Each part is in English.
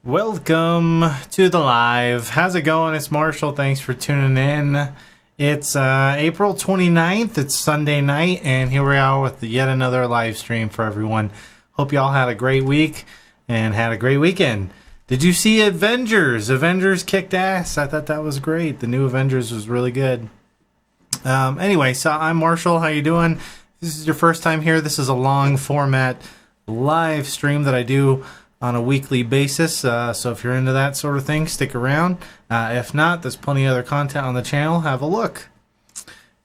Welcome to the live. How's it going? It's Marshall. Thanks for tuning in. It's April 29th. It's Sunday night, and here we are with yet another live stream for everyone. Hope y'all had a great week and had a great weekend. Did you see Avengers? Avengers kicked ass. I thought that was great. The new Avengers was really good. Anyway, so I'm Marshall. How you doing? If this is your first time here, this is a long format live stream that I do on a weekly basis, so if you're into that sort of thing, stick around. If not, there's plenty of other content on the channel. Have a look.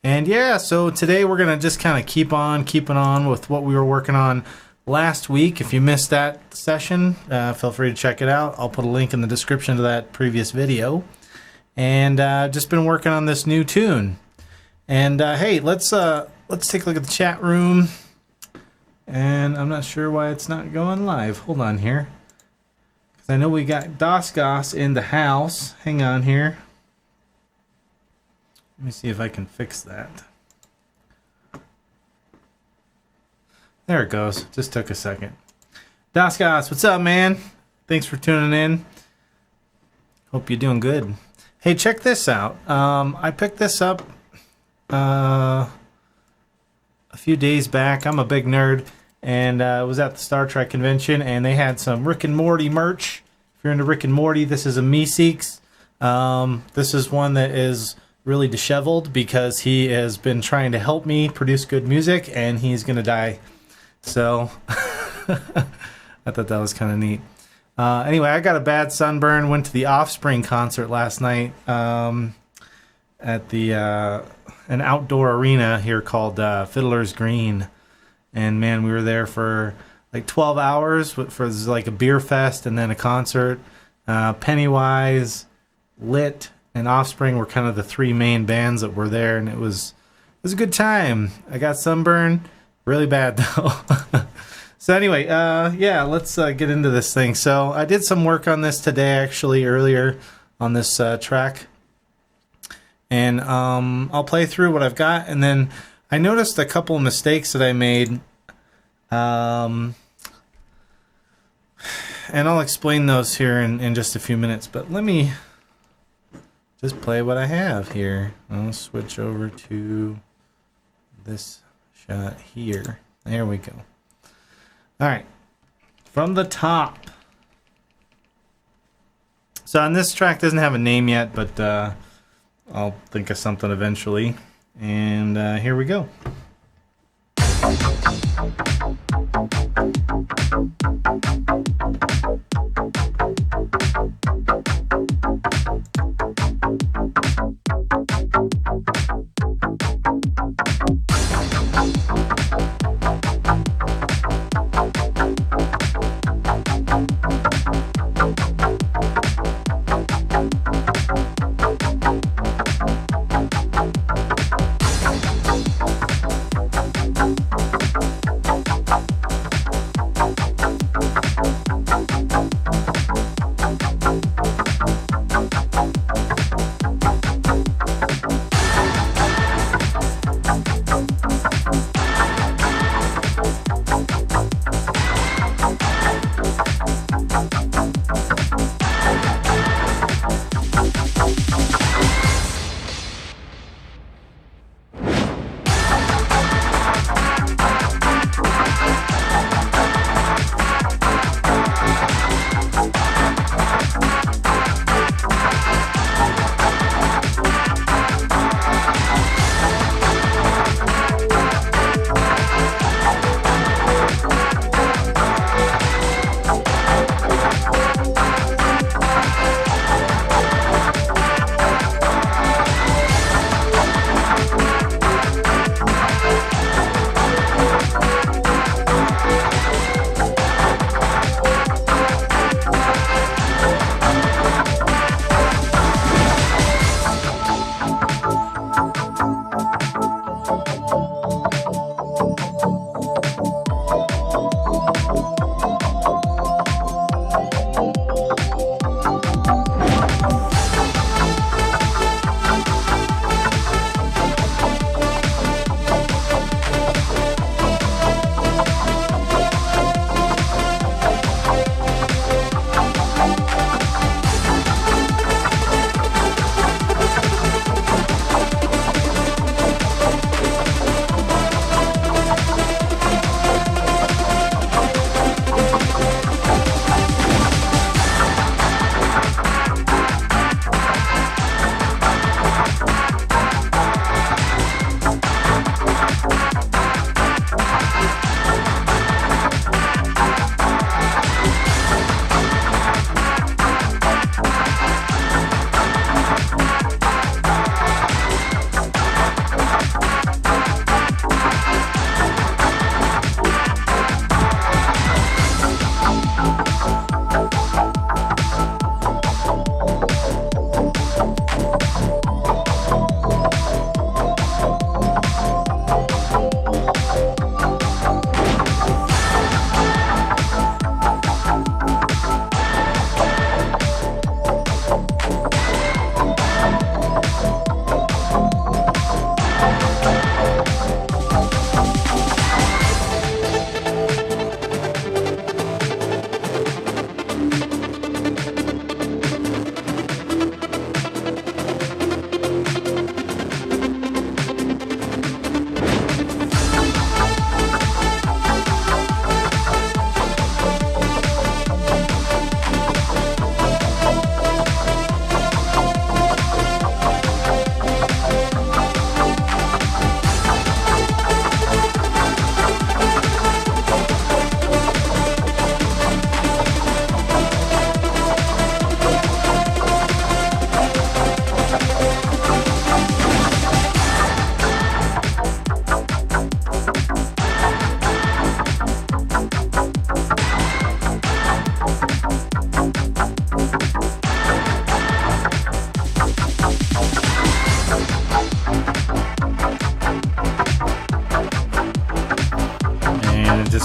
And yeah, so today we're going to just kind of keeping on with what we were working on last week. If you missed that session, feel free to check it out. I'll put a link in the description to that previous video. And just been working on this new tune. And hey, let's take a look at the chat room. And I'm not sure why it's not going live. Hold on here. Because I know we got Doscos in the house. Hang on here. Let me see if I can fix that. There it goes. Just took a second. Doscos, what's up, man? Thanks for tuning in. Hope you're doing good. Hey, check this out. I picked this up a few days back. I'm a big nerd. And I was at the Star Trek convention, and they had some Rick and Morty merch. If you're into Rick and Morty, this is a Meeseeks. This is one that is really disheveled because he has been trying to help me produce good music, and he's going to die. So I thought that was kind of neat. Anyway, I got a bad sunburn. Went to the Offspring concert last night at the an outdoor arena here called Fiddler's Green. And man, we were there for like 12 hours for like a beer fest and then a concert. Pennywise, Lit, and Offspring were kind of the three main bands that were there, and it was a good time. I got sunburned, really bad though. So anyway, yeah, let's get into this thing. So I did some work on this today, actually, earlier on this track, and I'll play through what I've got, and then I noticed a couple of mistakes that I made, and I'll explain those here in just a few minutes, but let me just play what I have here. I'll switch over to this shot here. There we go. All right, from the top. So on this track, doesn't have a name yet, but I'll think of something eventually. And here we go.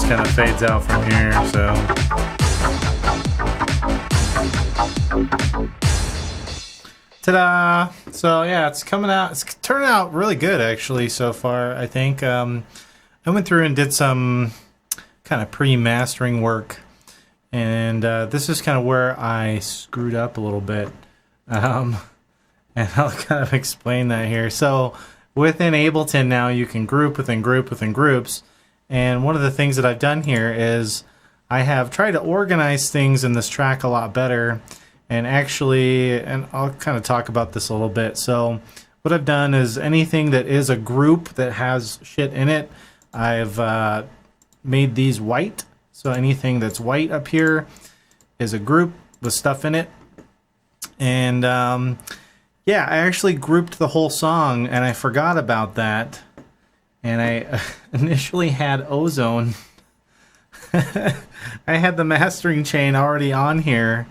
kind of fades out from here, so. Ta-da! So yeah, it's coming out. It's turning out really good actually so far. I think I went through and did some kind of pre-mastering work, and this is kind of where I screwed up a little bit, and I'll kind of explain that here. So within Ableton now, you can group within group within groups, and one of the things that I've done here is I have tried to organize things in this track a lot better. And actually, and I'll kind of talk about this a little bit. So what I've done is anything that is a group that has shit in it, I've made these white. So anything that's white up here is a group with stuff in it. And yeah, I actually grouped the whole song, and I forgot about that. And I initially had oZone. I had the mastering chain already on here.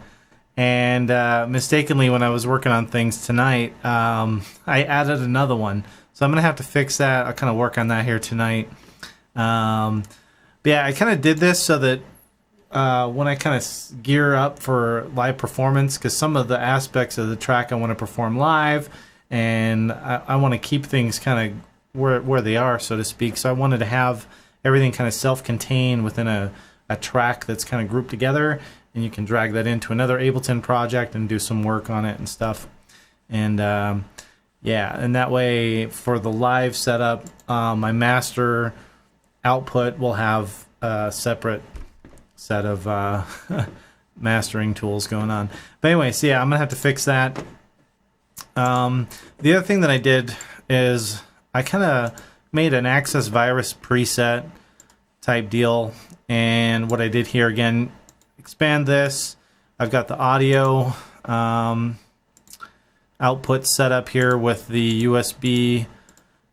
And mistakenly, when I was working on things tonight, I added another one. So I'm going to have to fix that. I'll kind of work on that here tonight. But yeah, I kind of did this so that when I kind of gear up for live performance, because some of the aspects of the track I want to perform live, and I want to keep things kind of where they are, so to speak. So I wanted to have everything kind of self-contained within a track that's kind of grouped together. And you can drag that into another Ableton project and do some work on it and stuff. And yeah, and that way for the live setup, my master output will have a separate set of mastering tools going on. But anyway, so yeah, I'm gonna have to fix that. The other thing that I did is I kind of made an access virus preset type deal. And what I did here again, expand this. I've got the audio output set up here with the USB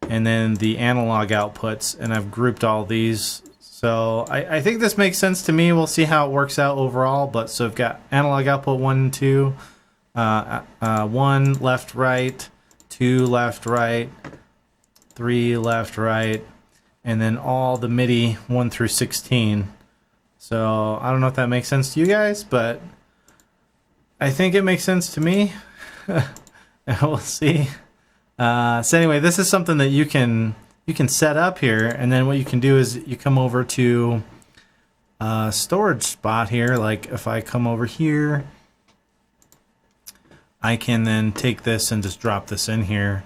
and then the analog outputs, and I've grouped all these. So I think this makes sense to me. We'll see how it works out overall. But so I've got analog output 1 and 2, 1 left right, 2 left right, 3 left right, and then all the MIDI 1 through 16. So I don't know if that makes sense to you guys, but I think it makes sense to me. We'll see. So anyway, this is something that you can set up here, and then what you can do is you come over to a storage spot here. Like if I come over here, I can then take this and just drop this in here,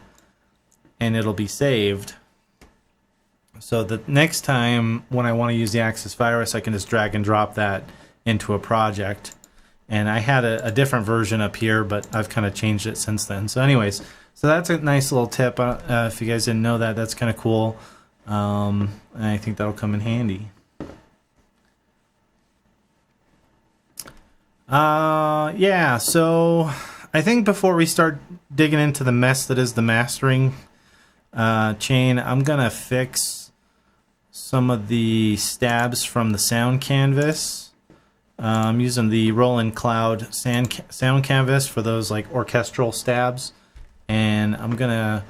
and it'll be saved. So the next time when I want to use the Access virus, I can just drag and drop that into a project. And I had a different version up here, but I've kind of changed it since then. So anyways, so that's a nice little tip. If you guys didn't know that, that's kind of cool. And I think that'll come in handy. Yeah, so I think before we start digging into the mess that is the mastering chain, I'm going to fix some of the stabs from the sound canvas. I'm using the Roland Cloud sound canvas for those like orchestral stabs, and I'm gonna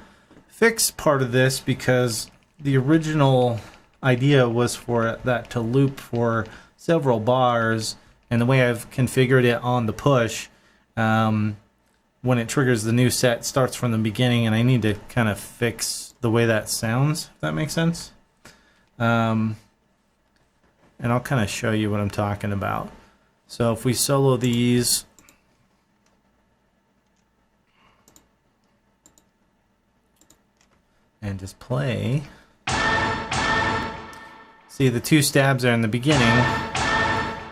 fix part of this because the original idea was for that to loop for several bars, and the way I've configured it on the push, when it triggers the new set, starts from the beginning, and I need to kind of fix the way that sounds, if that makes sense. And I'll kind of show you what I'm talking about. So if we solo these, and just play, see the two stabs are in the beginning,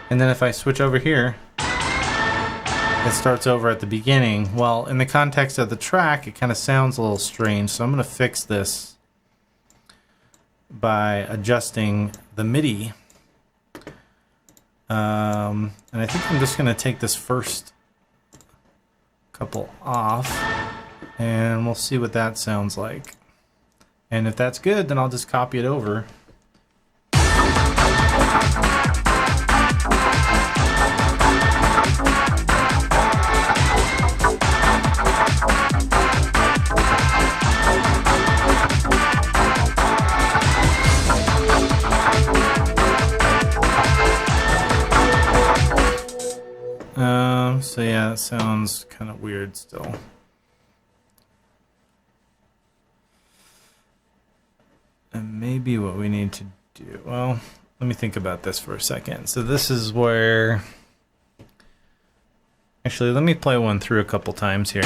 and then if I switch over here, it starts over at the beginning. Well, in the context of the track, it kind of sounds a little strange, so I'm going to fix this by adjusting the MIDI. And I think I'm just going to take this first couple off, and we'll see what that sounds like. And if that's good, then I'll just copy it over. that sounds kind of weird still. And maybe what we need to do, well, let me think about this for a second. So this is where, actually, let me play one through a couple times here.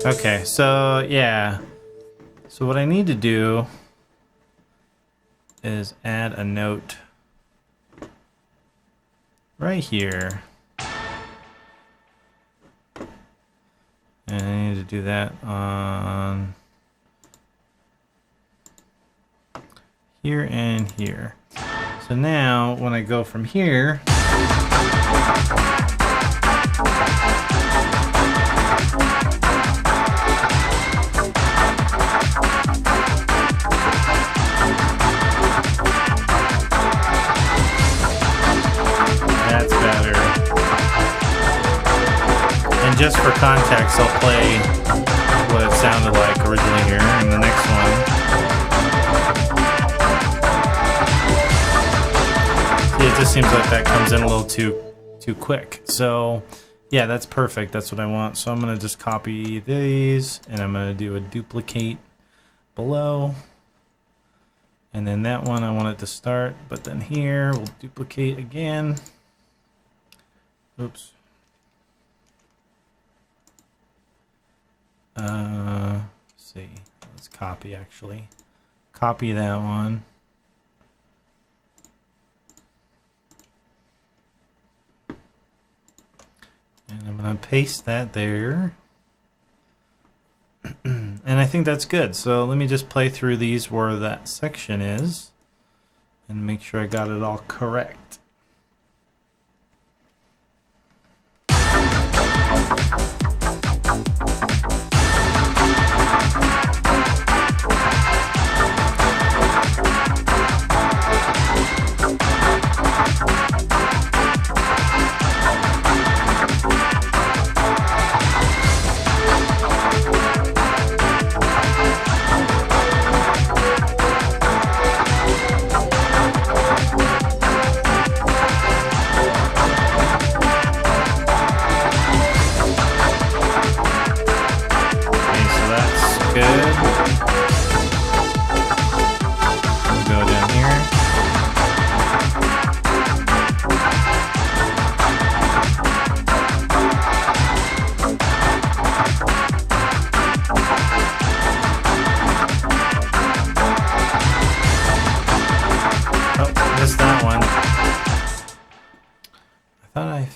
Okay, so yeah. So what I need to do is add a note right here. And I need to do that on here and here. So now when I go from here, that's better. And just for context, I'll play what it sounded like originally here in the next one. See, it just seems like that comes in a little too quick. So yeah, that's perfect. That's what I want. So I'm going to just copy these and I'm going to do a duplicate below. And then that one I want it to start, but then here we'll duplicate again. Oops. Let's see. Let's copy actually. Copy that one. And I'm going to paste that there. And I think that's good. So let me just play through these where that section is and make sure I got it all correct.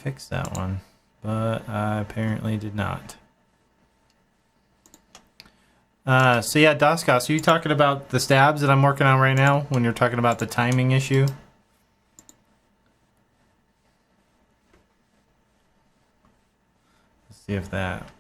Fix that one, but I apparently did not. So yeah, Dascos, are you talking about the stabs that I'm working on right now when you're talking about the timing issue? Let's see if that...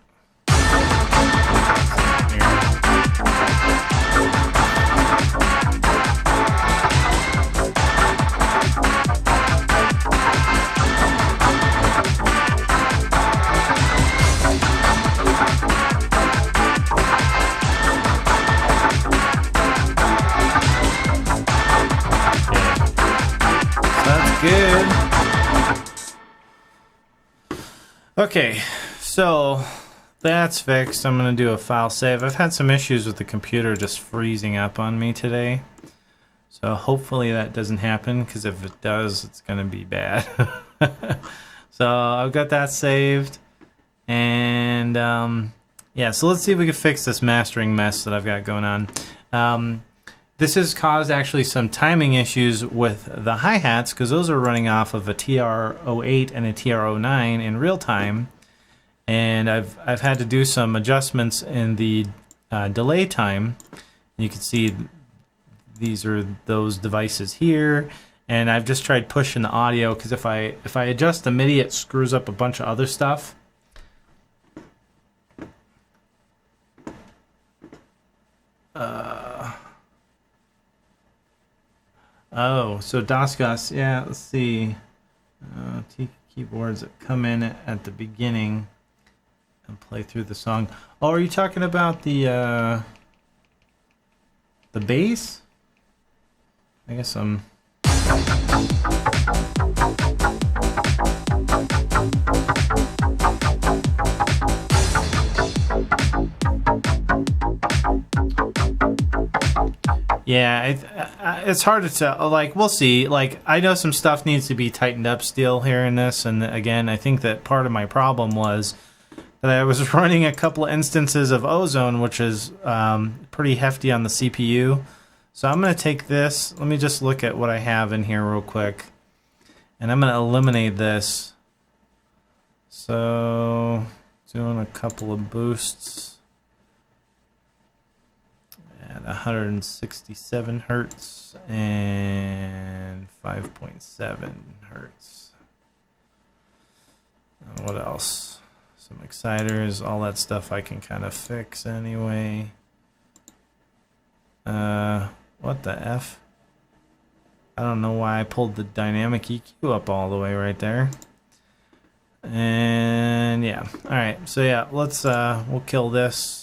Good. Okay, so that's fixed. I'm going to do a file save. I've had some issues with the computer just freezing up on me today. So hopefully that doesn't happen, because if it does, it's going to be bad. So I've got that saved. And yeah, so let's see if we can fix this mastering mess that I've got going on. This has caused actually some timing issues with the hi-hats, because those are running off of a TR-08 and a TR-09 in real time, and I've had to do some adjustments in the delay time. You can see these are those devices here, and I've just tried pushing the audio, because if I adjust the MIDI, it screws up a bunch of other stuff. Oh, so Dascos, yeah, let's see. T keyboards that come in at the beginning. and play through the song. Oh, are you talking about the bass? I guess I'm. Yeah, it's hard to tell. Like, we'll see. Like, I know some stuff needs to be tightened up still here in this, and again, I think that part of my problem was that I was running a couple of instances of oZone, which is pretty hefty on the CPU. So I'm going to take this. Let me just look at what I have in here real quick, and I'm going to eliminate this. So, doing a couple of boosts. At 167 hertz and 5.7 hertz. What else? Some exciters, all that stuff I can kind of fix anyway. What the F? I don't know why I pulled the dynamic EQ up all the way right there. And yeah, all right. So yeah, let's we'll kill this.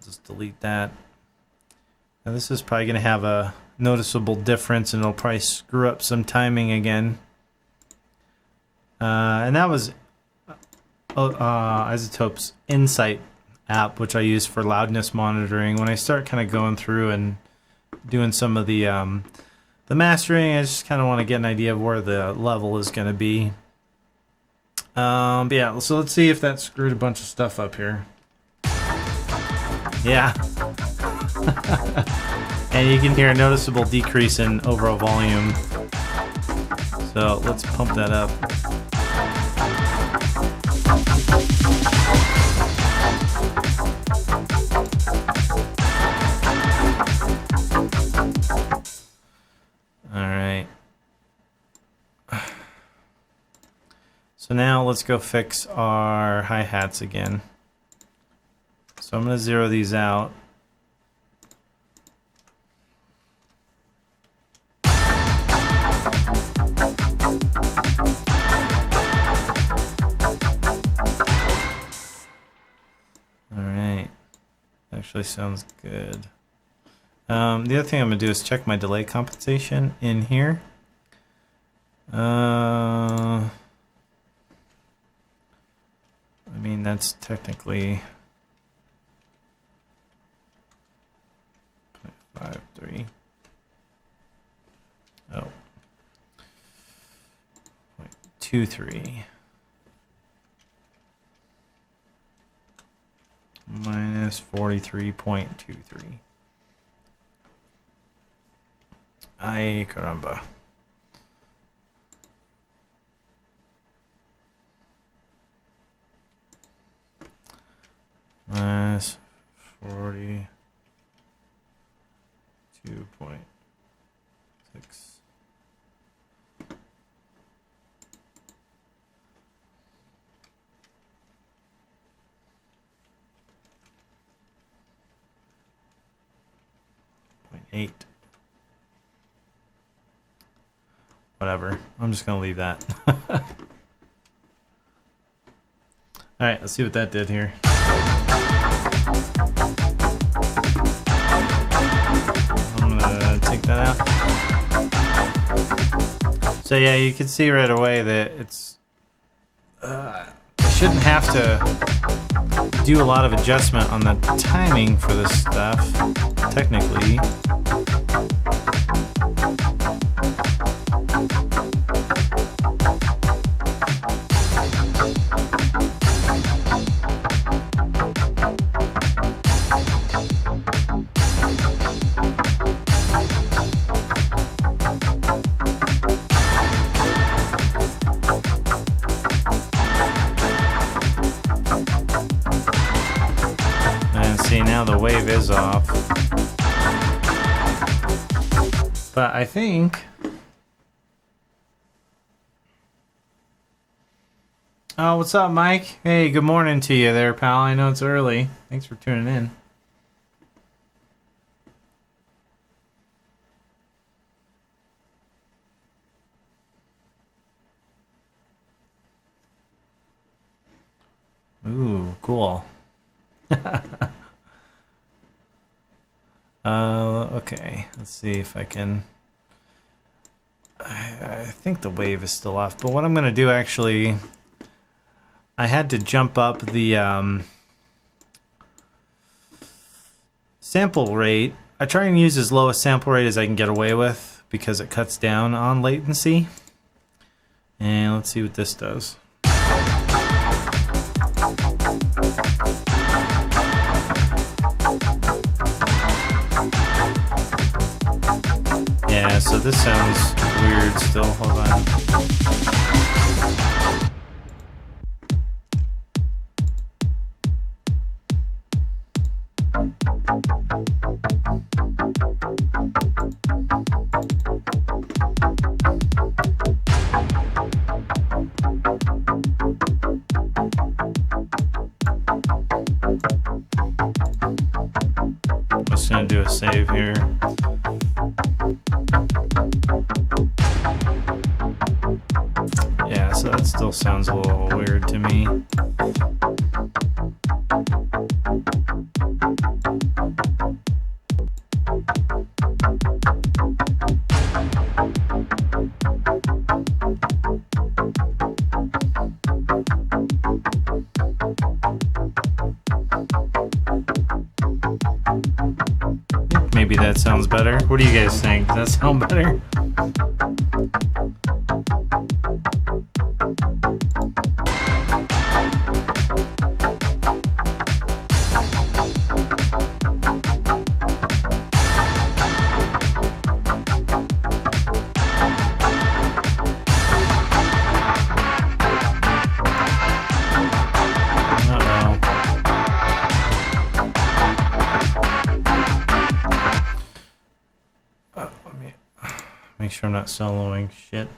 Just delete that. Now this is probably going to have a noticeable difference, and it'll probably screw up some timing again. And that was iZotope's Insight app, which I use for loudness monitoring. When I start kind of going through and doing some of the mastering, I just kind of want to get an idea of where the level is going to be. But yeah, so let's see if that screwed a bunch of stuff up here. Yeah. And you can hear a noticeable decrease in overall volume. So let's pump that up. Alright. So now let's go fix our hi-hats again. So I'm going to zero these out. Alright. Actually sounds good. The other thing I'm going to do is check my delay compensation in here. I mean, that's technically 0.53. Oh. 0.23. Minus 43.23. Ay, caramba. Minus 42.6. Eight. Whatever. I'm just gonna leave that. Alright, let's see what that did here. I'm gonna take that out. So yeah, you can see right away that it's I shouldn't have to do a lot of adjustment on the timing for this stuff, technically. See, now the wave is off. But I think... Oh, what's up, Mike? Hey, good morning to you there, pal. I know it's early. Thanks for tuning in. cool. Okay, let's see if I can. I think the wave is still off, but what I'm gonna do actually, I had to jump up the sample rate. I try and use as low a sample rate as I can get away with because it cuts down on latency. And let's see what this does. Yeah, so this sounds weird still. Hold on. I'm just gonna do a save here. Yeah, so that still sounds a little weird to me. Maybe that sounds better. What do you guys think? Does that sound better? Make sure I'm not soloing shit.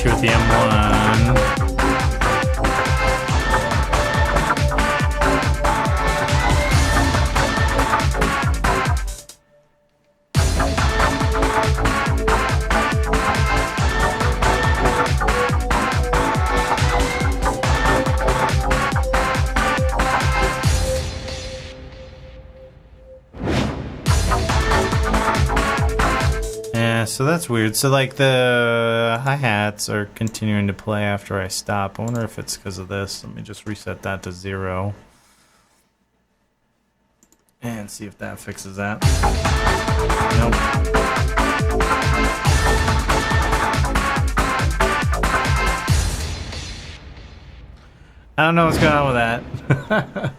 With the M1. So that's weird. So like the hi-hats are continuing to play after I stop. I wonder if it's because of this. Let me just reset that to 0. And see if that fixes that. Nope. I don't know what's going on with that.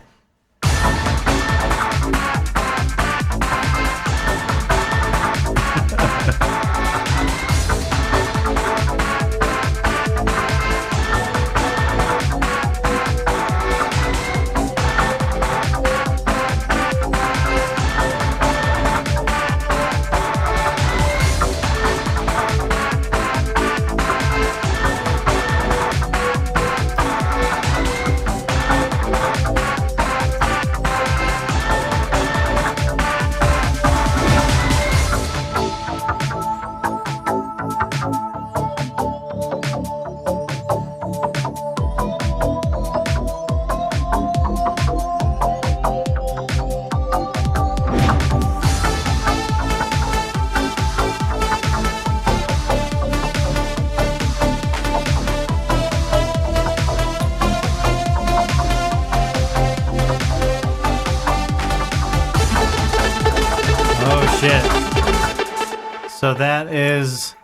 So that is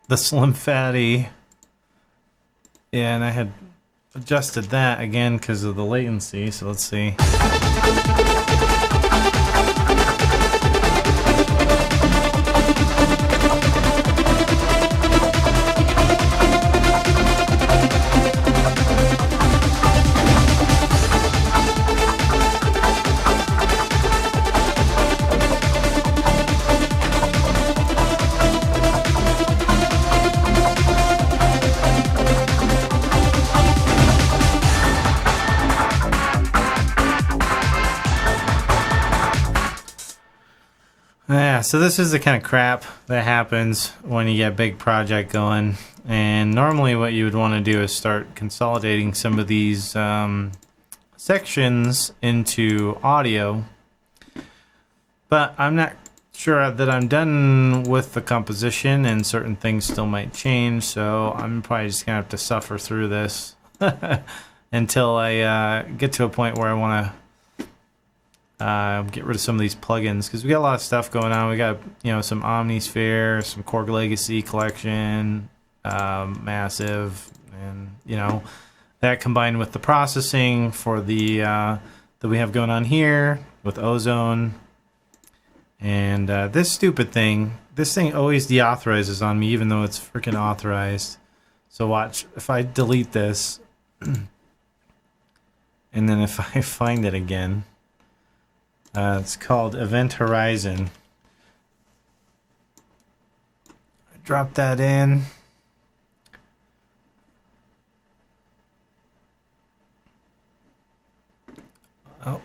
the Slim Fatty. Yeah, and I had adjusted that again because of the latency. So let's see. So this is the kind of crap that happens when you get a big project going. And normally what you would want to do is start consolidating some of these sections into audio. But I'm not sure that I'm done with the composition, and certain things still might change. So I'm probably just going to have to suffer through this until I get to a point where I want to get rid of some of these plugins, because we got a lot of stuff going on. We got, you know, some Omnisphere, some Korg Legacy Collection, Massive, and, you know, that combined with the processing for the that we have going on here with oZone. And this stupid thing, this thing always deauthorizes on me, even though it's freaking authorized. So watch, if I delete this, and then if I find it again, it's called Event Horizon. Drop that in. Oh,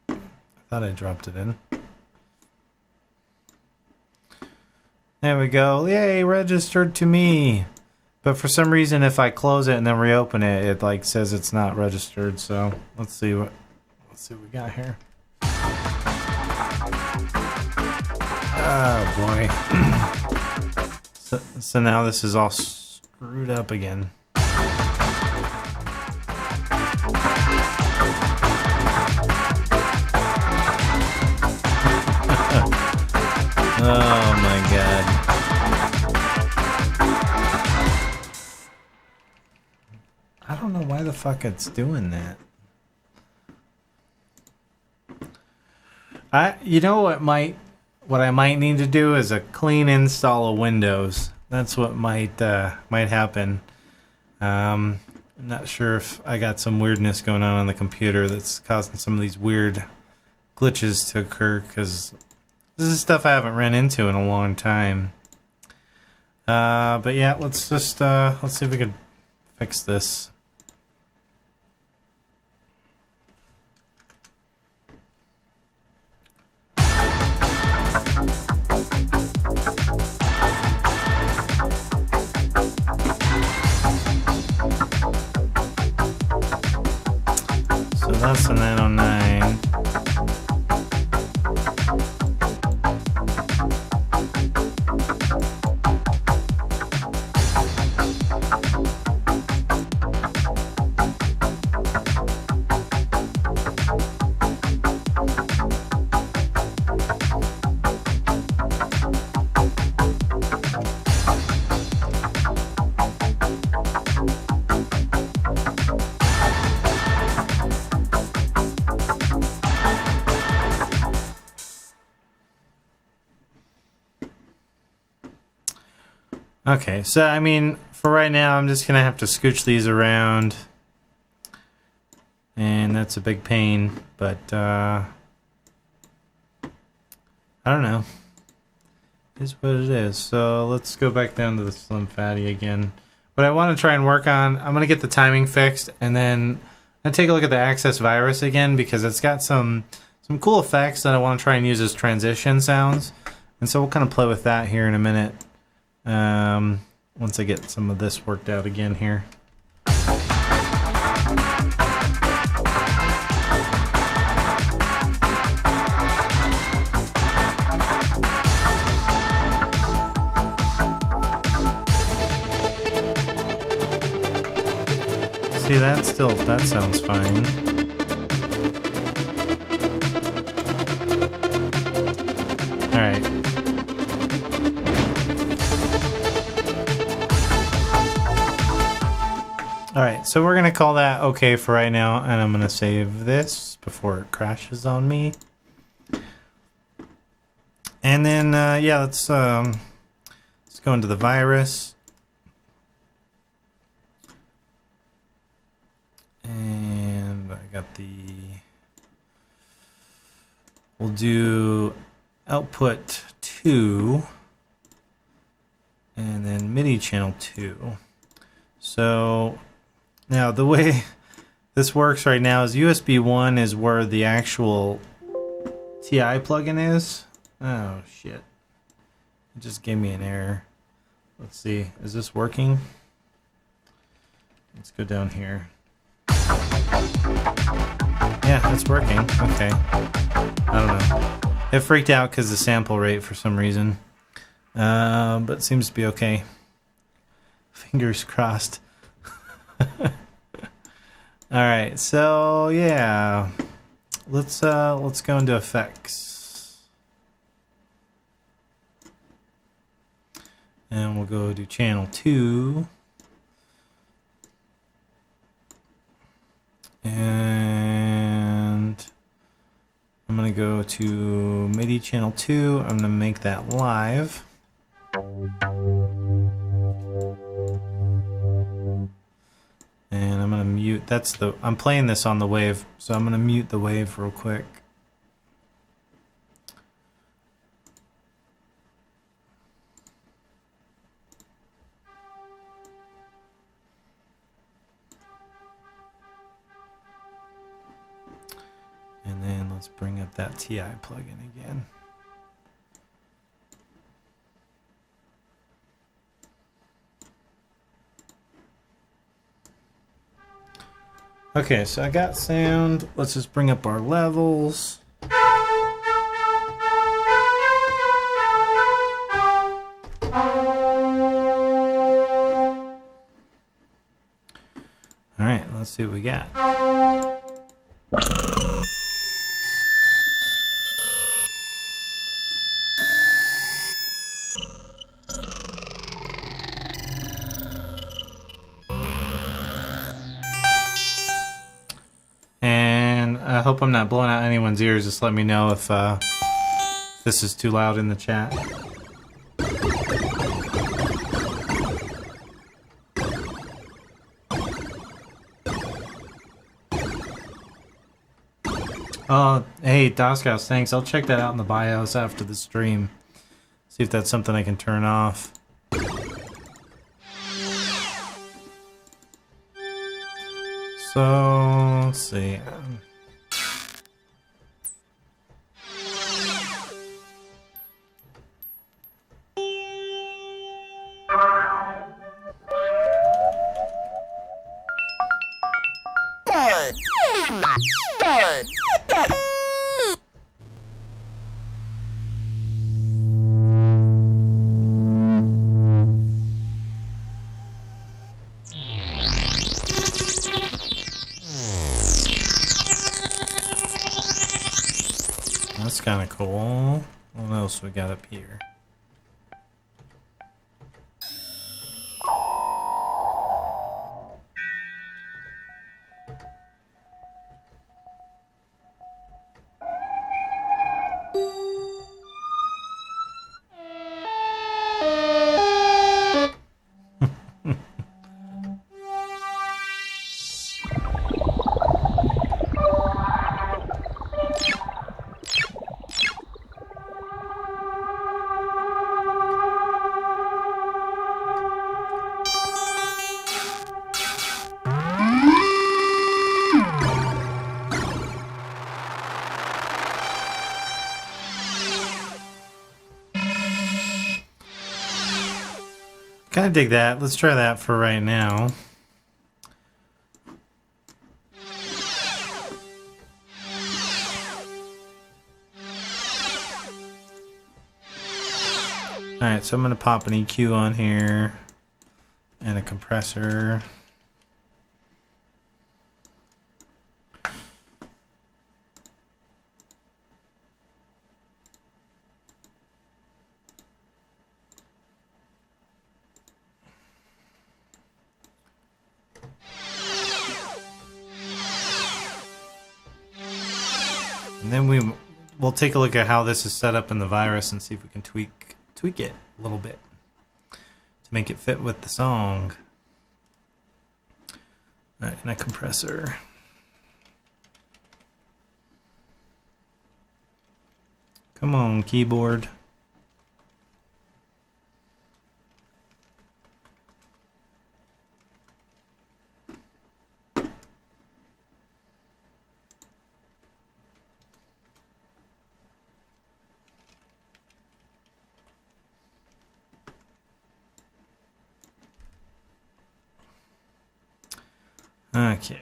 I thought I dropped it in. There we go. Yay, registered to me. But for some reason, if I close it and then reopen it, it like says it's not registered. So let's see what we got here. Oh boy. So now this is all screwed up again. Oh my god. I don't know why the fuck it's doing that. You know what I might need to do is a clean install of Windows. That's what might happen. I'm not sure if I got some weirdness going on the computer that's causing some of these weird glitches to occur, because this is stuff I haven't ran into in a long time. But yeah, let's see if we can fix this. So that's a 909. Okay, so I mean, for right now, I'm just gonna have to scooch these around, and that's a big pain. But I don't know. It is what it is. So let's go back down to the Slim Fatty again. What I want to try and work on, I'm gonna get the timing fixed, and then I'm gonna take a look at the Access virus again, because it's got some cool effects that I want to try and use as transition sounds, and so we'll kind of play with that here in a minute. Once I get some of this worked out again here. See, that sounds fine. All right. Alright, so we're going to call that okay for right now, and I'm going to save this before it crashes on me. And then, yeah, let's go into the virus. And I got we'll do output 2, and then MIDI channel 2. So now the way this works right now is USB 1 is where the actual TI plugin is. Oh shit. It just gave me an error. Let's see. Is this working? Let's go down here. Yeah, it's working. Okay. I don't know. It freaked out because the sample rate for some reason. But it seems to be okay. Fingers crossed. Alright, so yeah. Let's go into effects. And we'll go to channel 2. And I'm going to go to MIDI channel 2. I'm going to make that live. And I'm going to mute. I'm playing this on the wave, so I'm going to mute the wave real quick. And then let's bring up that TI plugin again. Okay, so I got sound. Let's just bring up our levels. All right, let's see what we got. And I hope I'm not blowing out anyone's ears. Just let me know if this is too loud in the chat. Oh, hey, Doscos, thanks. I'll check that out in the BIOS after the stream. See if that's something I can turn off. So, let's see. That's kind of cool. What else we got up here? Kind of dig that. Let's try that for right now. Alright, so I'm going to pop an EQ on here and a compressor. And then we'll take a look at how this is set up in the virus and see if we can tweak it a little bit to make it fit with the song. All right, and a compressor. Come on, keyboard. Okay.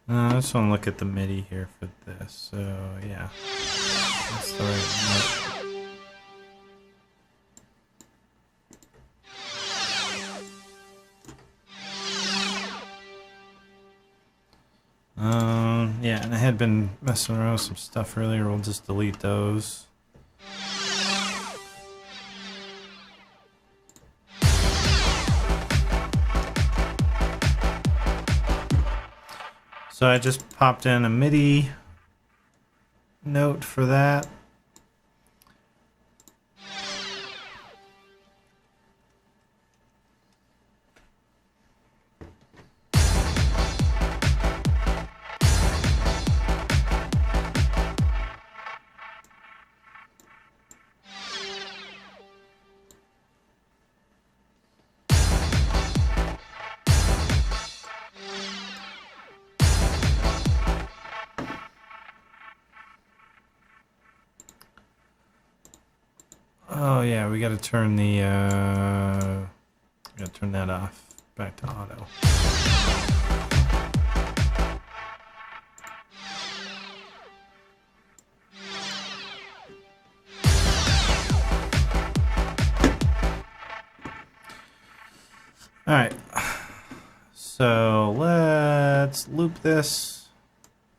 I just want to look at the MIDI here for this. So yeah, that's the right note. Yeah, and I had been messing around with some stuff earlier. We'll just delete those. So I just popped in a MIDI note for that. Oh yeah, we gotta turn the gotta turn that off. Back to auto. Alright. So let's loop this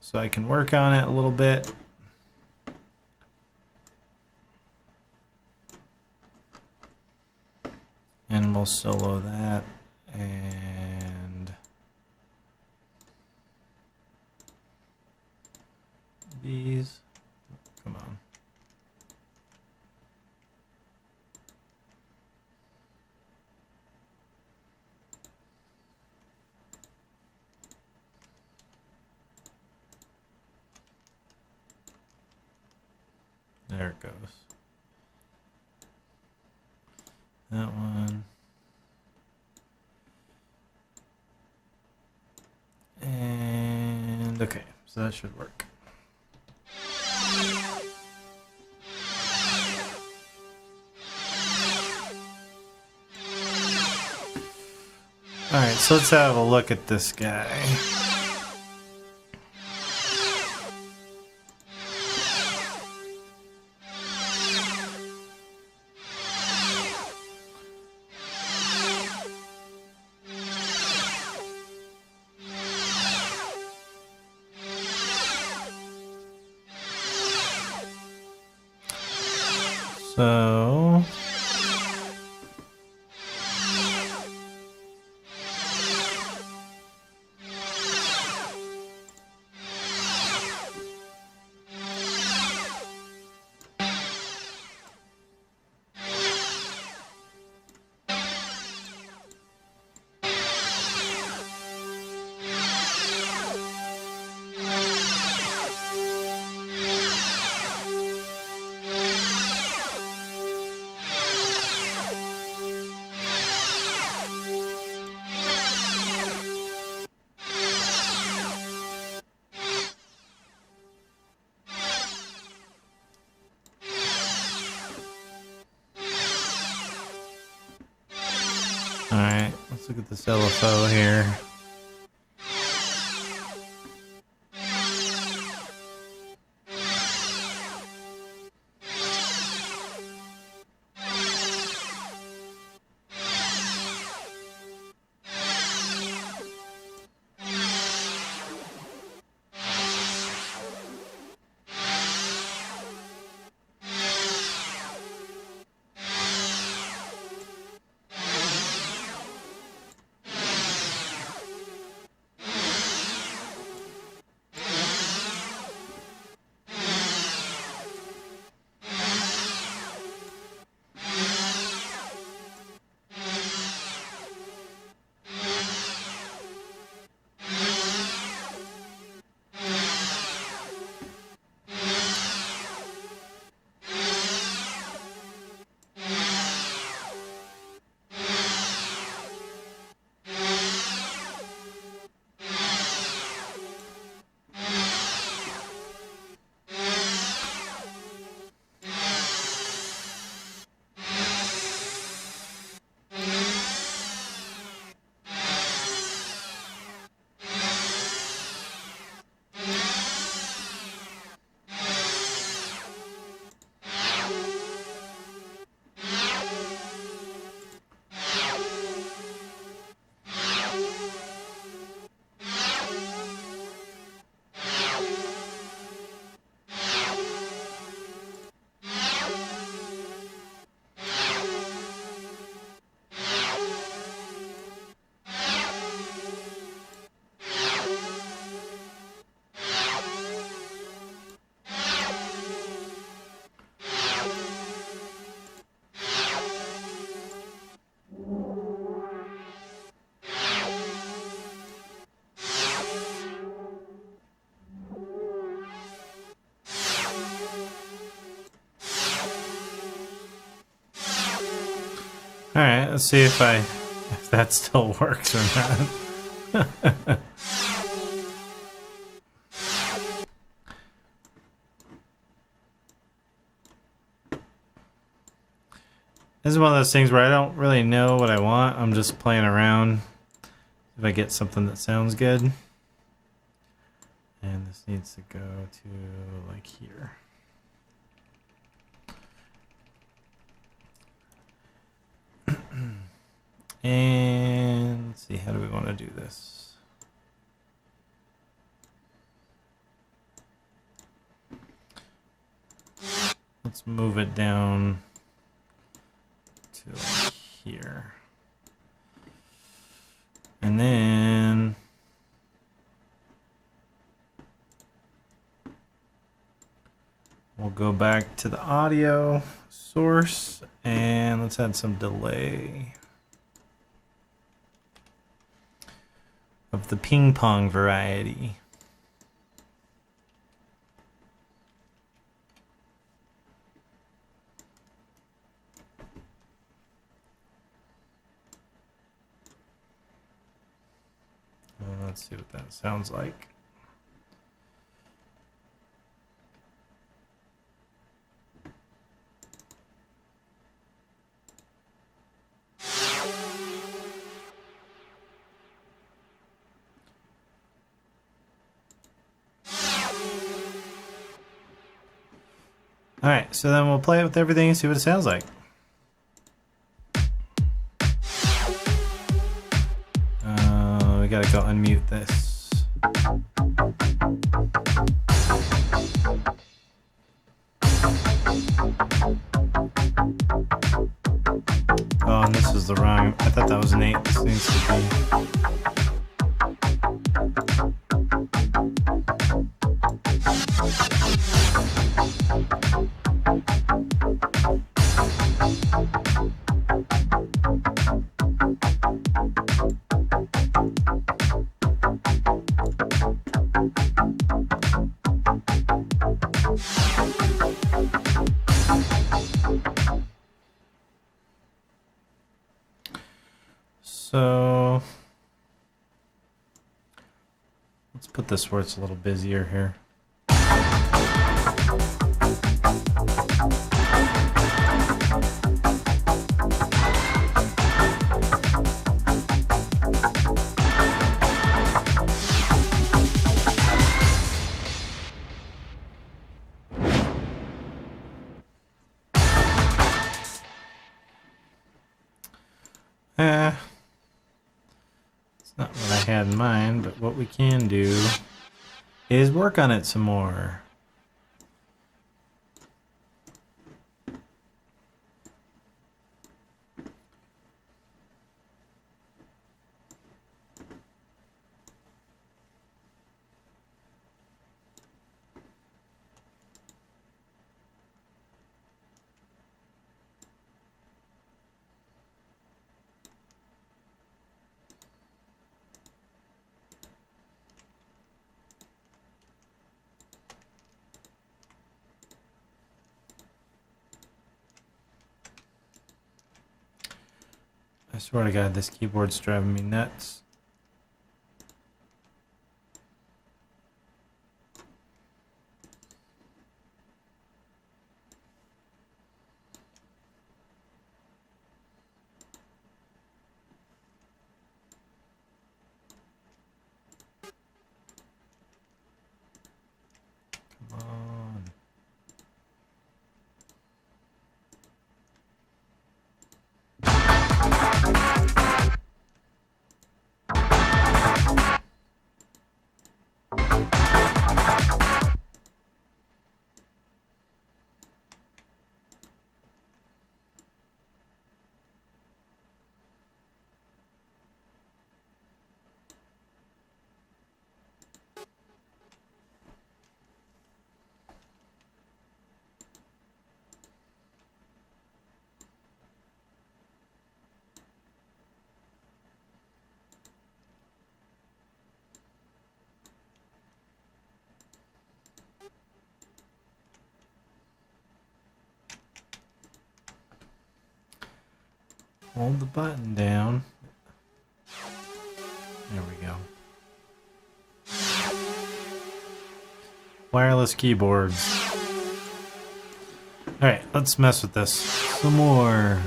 so I can work on it a little bit. And we'll solo that, and these, come on. There it goes. That one. And okay, so that should work. Alright, so let's have a look at this guy. So alright, let's look at this LFO here. All right, let's see if that still works or not. This is one of those things where I don't really know what I want. I'm just playing around. If I get something that sounds good. And this needs to go to like here. And let's see, how do we want to do this? Let's move it down to like here. And then we'll go back to the audio source and let's add some delay of the ping pong variety. Let's see what that sounds like. All right, so then we'll play it with everything and see what it sounds like. We gotta go unmute this. Oh, and this was the wrong. I thought that was an 8. This needs to be. So let's put this where it's a little busier here. It's not what I had in mind, but what we can do is work on it some more. I swear to God, this keyboard's driving me nuts. Come on. Hold the button down. There we go. Wireless keyboards. Alright, let's mess with this. Some more.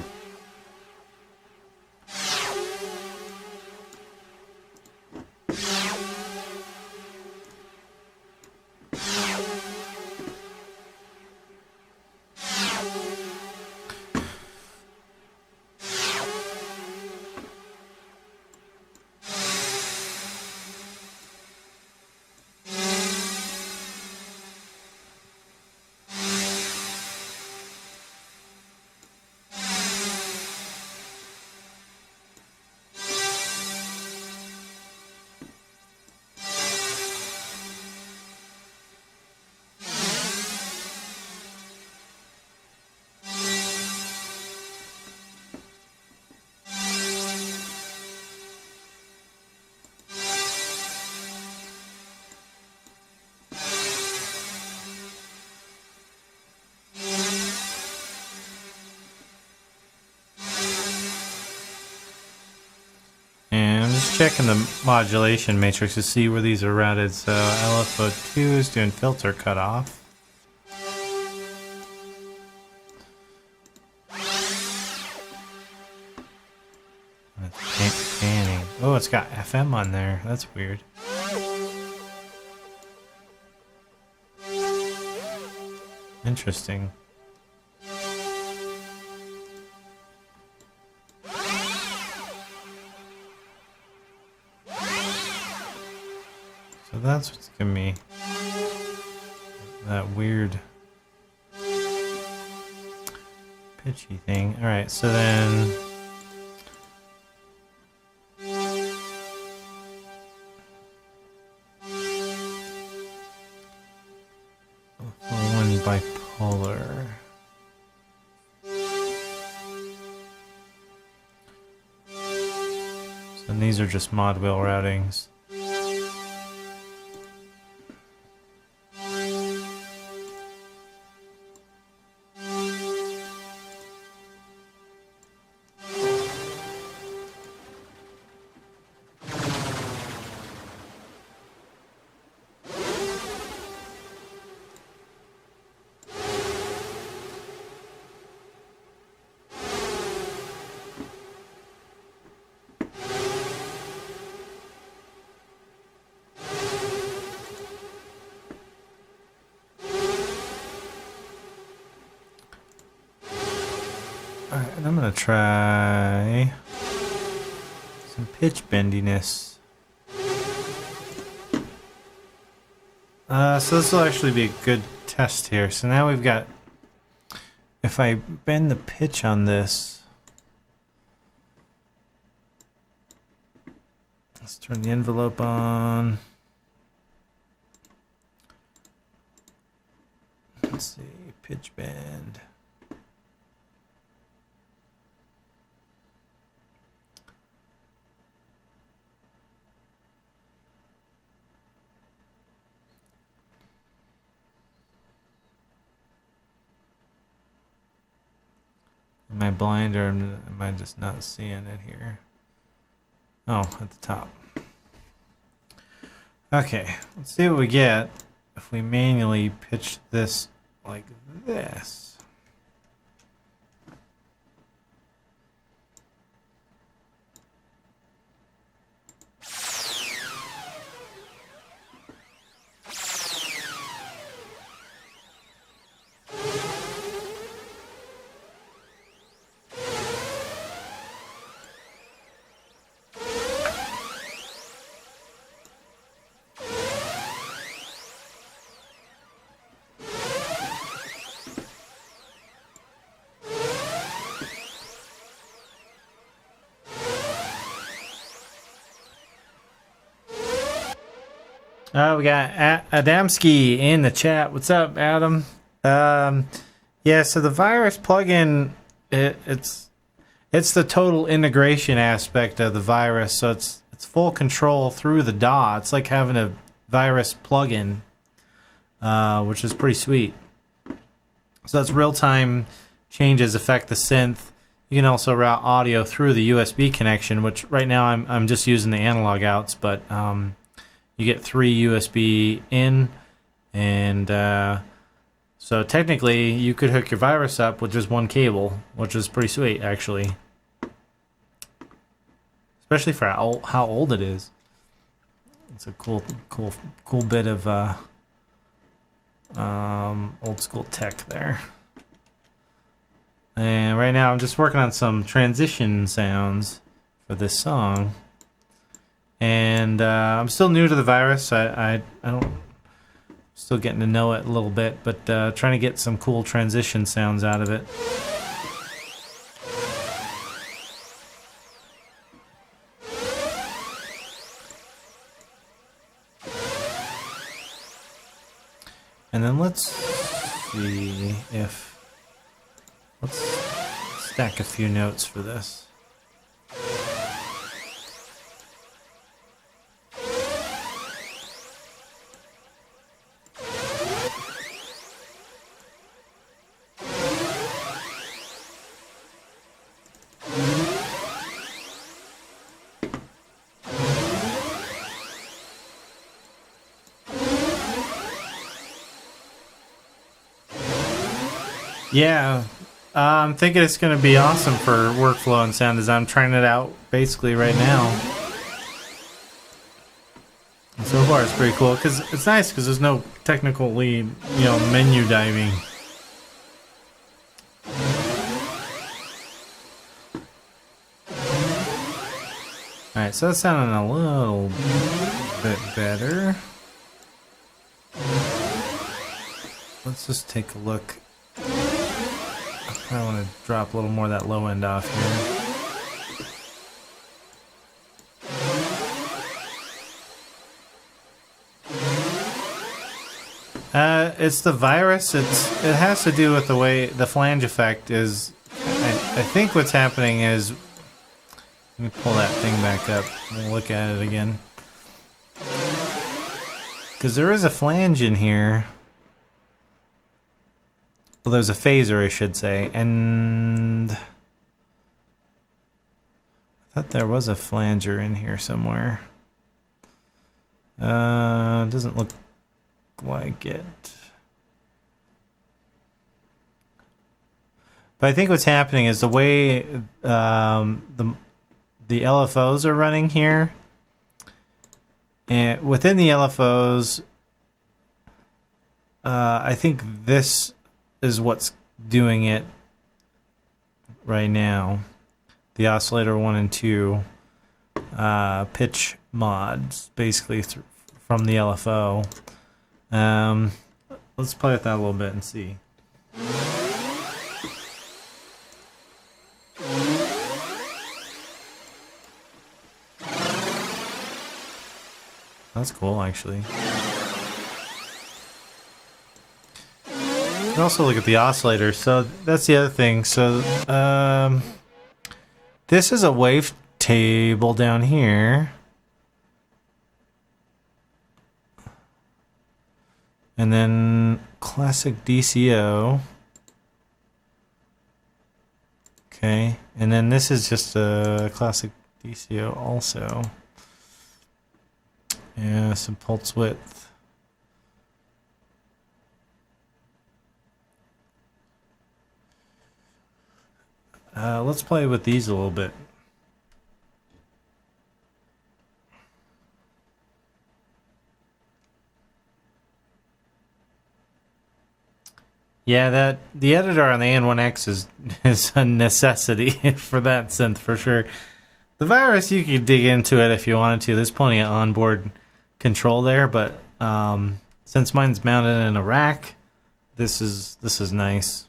Checking the modulation matrix to see where these are routed. So LFO2 is doing filter cutoff. It's panning. Oh, it's got FM on there. That's weird. Interesting. So that's what's giving me that weird pitchy thing. Alright, so then one bipolar. So these are just mod wheel routings. Alright, and I'm gonna try some pitch bendiness. So this will actually be a good test here. So now we've got, if I bend the pitch on this, let's turn the envelope on. Let's see, pitch bend. Am I blind or am I just not seeing it here? Oh, at the top. Okay, let's see what we get if we manually pitch this like this. We got Adamski in the chat. What's up, Adam? Yeah, so the virus plugin, it's the total integration aspect of the virus. So it's full control through the DAW. It's like having a virus plugin, which is pretty sweet. So that's real-time changes affect the synth. You can also route audio through the USB connection, which right now I'm just using the analog outs, but you get 3 USB in, and so technically you could hook your virus up with just one cable, which is pretty sweet actually, especially for how old it is. It's a cool bit of old school tech there. And right now I'm just working on some transition sounds for this song. And I'm still new to the virus. I don't, still getting to know it a little bit, but trying to get some cool transition sounds out of it. And then let's see if, let's stack a few notes for this. Yeah, I'm thinking it's going to be awesome for workflow and sound design. I'm trying it out basically right now. And so far it's pretty cool because it's nice because there's no technically, menu diving. Alright, so that's sounding a little bit better. Let's just take a look. I want to drop a little more of that low end off here. It's the virus. It has to do with the way the flange effect is. I think what's happening is, let me pull that thing back up and look at it again. Because there is a flange in here. Well, there's a phaser, I should say, and I thought there was a flanger in here somewhere. Doesn't look like it. But I think what's happening is the way the LFOs are running here, and within the LFOs, I think this is what's doing it right now. The oscillator 1 and 2 pitch mods, basically from the LFO. Let's play with that a little bit and see. That's cool, actually. You can also look at the oscillator. So that's the other thing. So this is a wave table down here, and then classic DCO. Okay, and then this is just a classic DCO also. Yeah, some pulse width. Let's play with these a little bit. Yeah, the editor on the N1X is a necessity for that synth for sure. The virus, you could dig into it if you wanted to. There's plenty of onboard control there, but since mine's mounted in a rack, this is nice.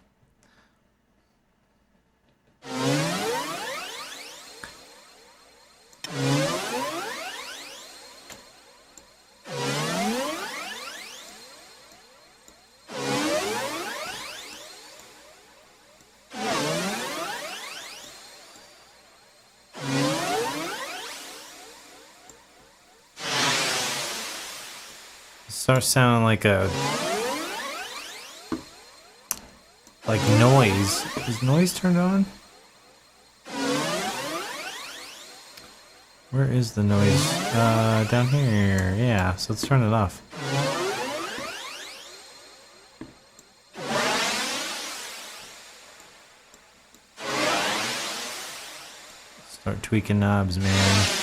Starts sounding like noise. Is noise turned on? Where is the noise? Down here. Yeah, so let's turn it off. Start tweaking knobs, man.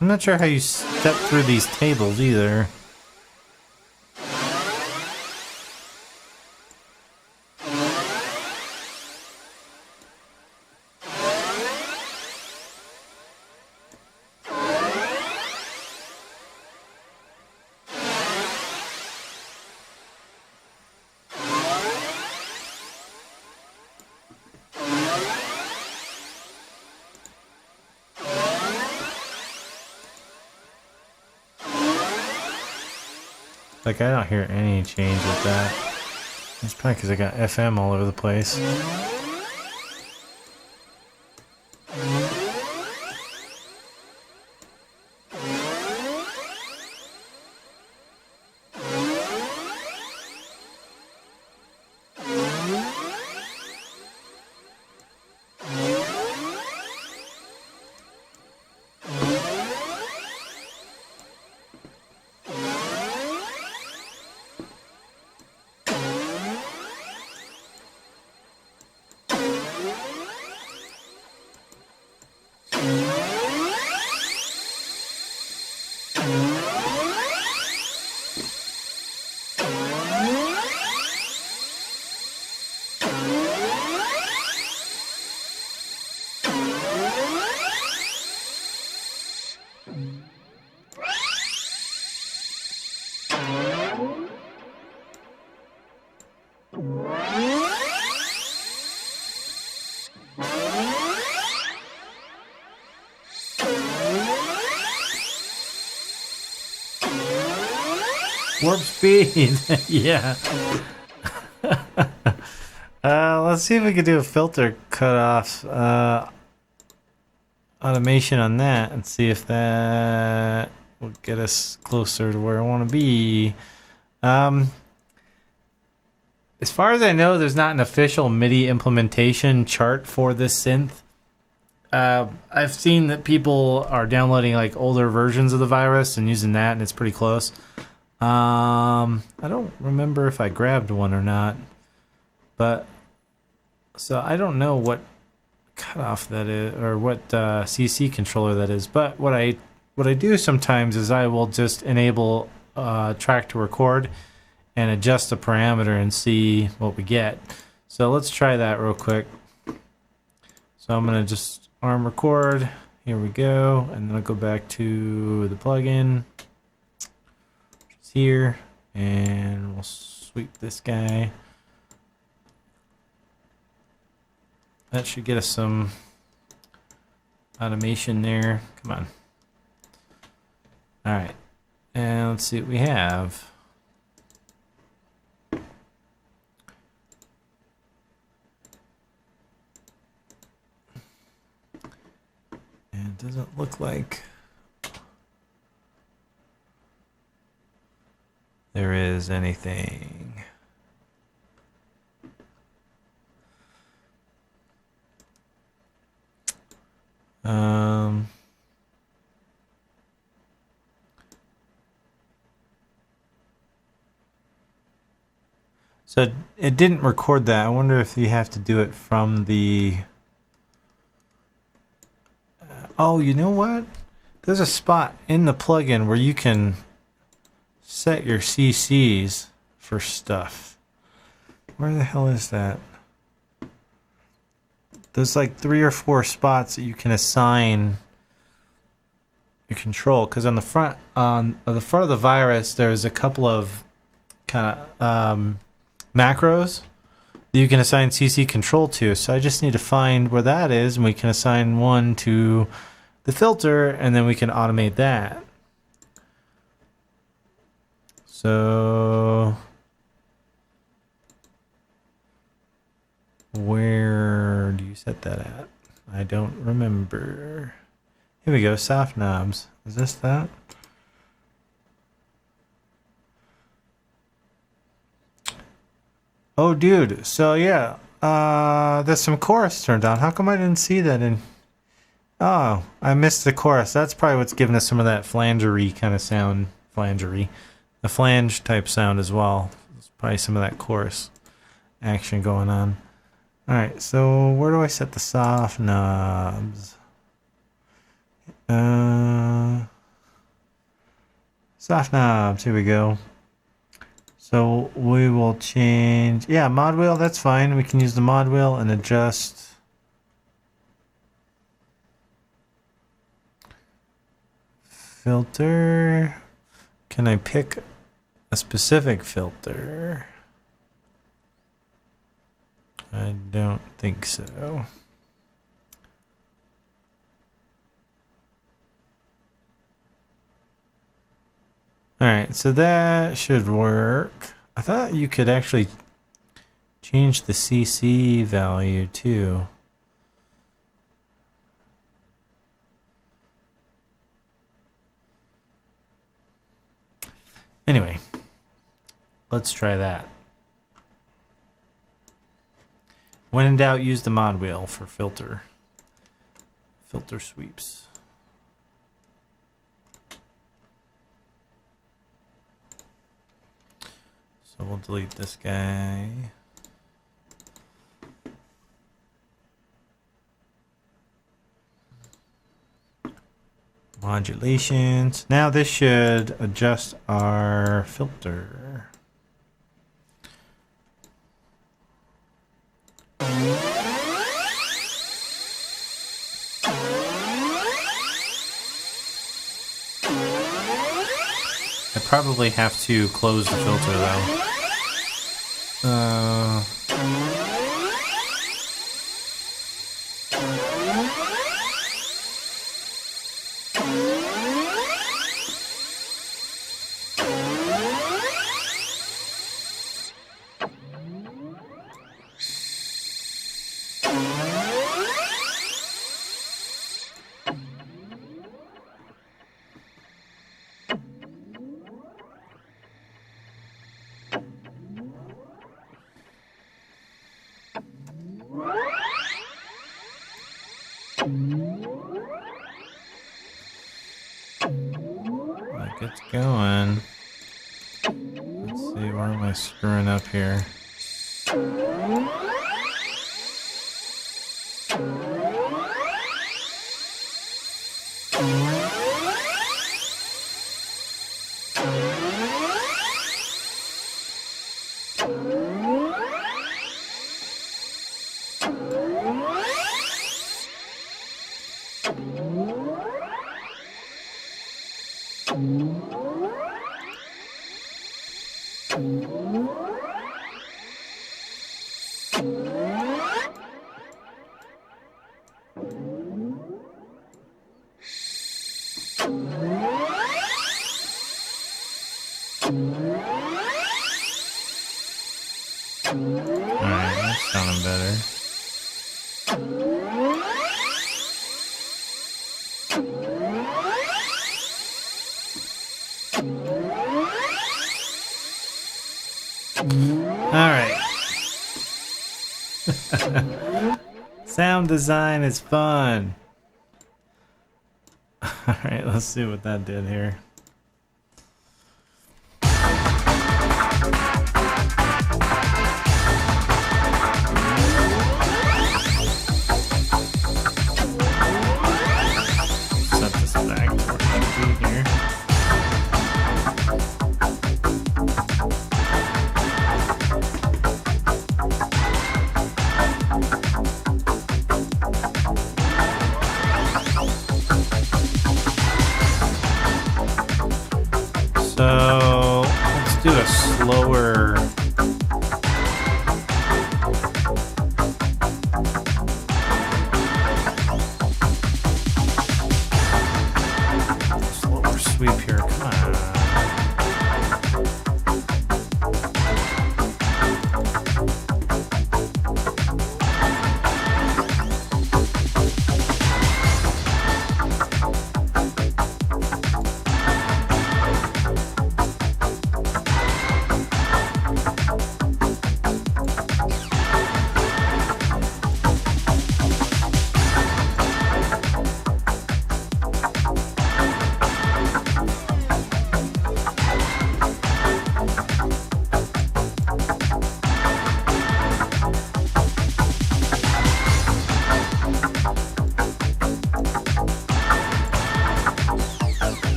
I'm not sure how you step through these tables either. Like, I don't hear any change with that. It's probably because I got FM all over the place. Warp speed! Yeah. Let's see if we can do a filter cutoff automation on that and see if that will get us closer to where I want to be. As far as I know, there's not an official MIDI implementation chart for this synth. I've seen that people are downloading like older versions of the virus and using that, and it's pretty close. I don't remember if I grabbed one or not, but so I don't know what cutoff that is or what CC controller that is. But what I do sometimes is I will just enable track to record and adjust the parameter and see what we get. So let's try that real quick. So I'm gonna just arm record. Here we go, and then I'll go back to the plugin. Here, and we'll sweep this guy. That should get us some automation there. Come on. All right, and let's see what we have. And it doesn't look like there is anything. So it didn't record that. I wonder if you have to do it from the... oh, you know what? There's a spot in the plugin where you can set your CCs for stuff. Where the hell is that? There's like 3 or 4 spots that you can assign your control. Because on the front of the virus, there's a couple of kind of macros that you can assign CC control to. So I just need to find where that is, and we can assign one to the filter, and then we can automate that. So where do you set that at? I don't remember. Here we go, soft knobs. Is this that? Oh, dude. So yeah, there's some chorus turned on. How come I didn't see that in? Oh, I missed the chorus. That's probably what's giving us some of that flangery kind of sound. Flangery, the flange type sound as well. There's probably some of that chorus action going on. All right, so where do I set the soft knobs? Soft knobs. Here we go. So we will change. Yeah, mod wheel. That's fine. We can use the mod wheel and adjust. Filter. Can I pick a specific filter? I don't think so. Alright, so that should work. I thought you could actually change the CC value too. Anyway, let's try that. When in doubt, use the mod wheel for filter sweeps. So we'll delete this guy. Modulations. Now this should adjust our filter. I probably have to close the filter though. Like it's going. Let's see, where am I screwing up here? Alright, that's sounding better. Alright. Sound design is fun. Alright, let's see what that did here. Set this back to where it should be here.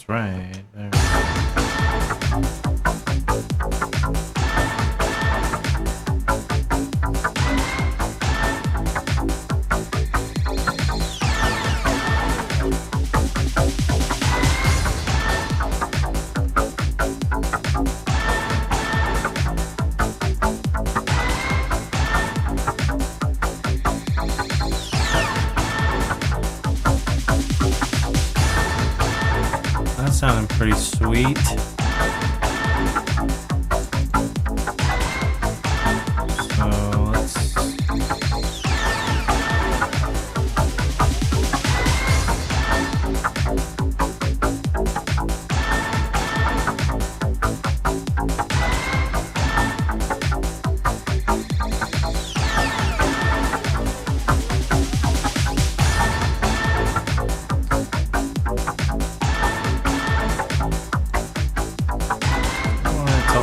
That's right. There. That sounded pretty sweet. So let's...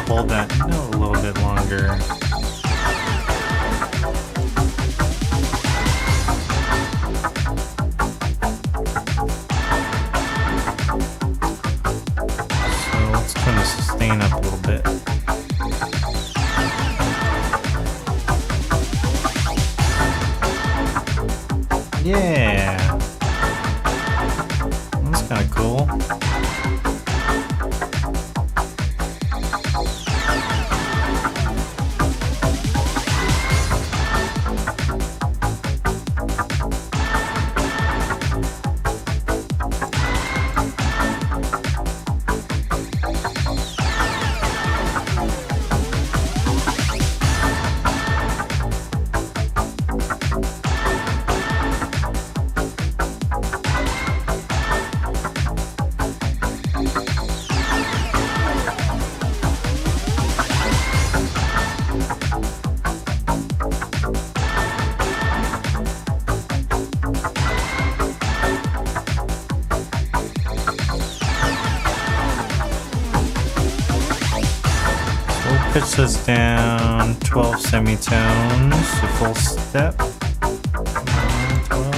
hold that note a little bit longer. So let's turn the sustain up a little bit. Yeah, that's kind of cool. Pitch this down 12 semitones, a full step. 12.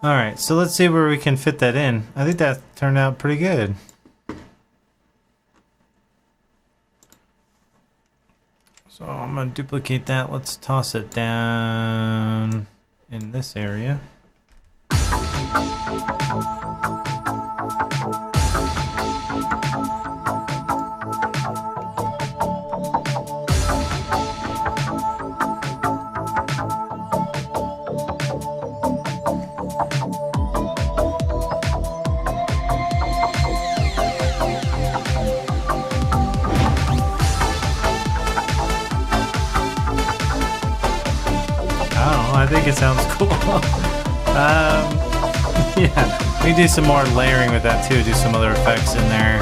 Alright, so let's see where we can fit that in. I think that turned out pretty good. So I'm going to duplicate that. Let's toss it down in this area. I think it sounds cool. Yeah, we can do some more layering with that too, do some other effects in there.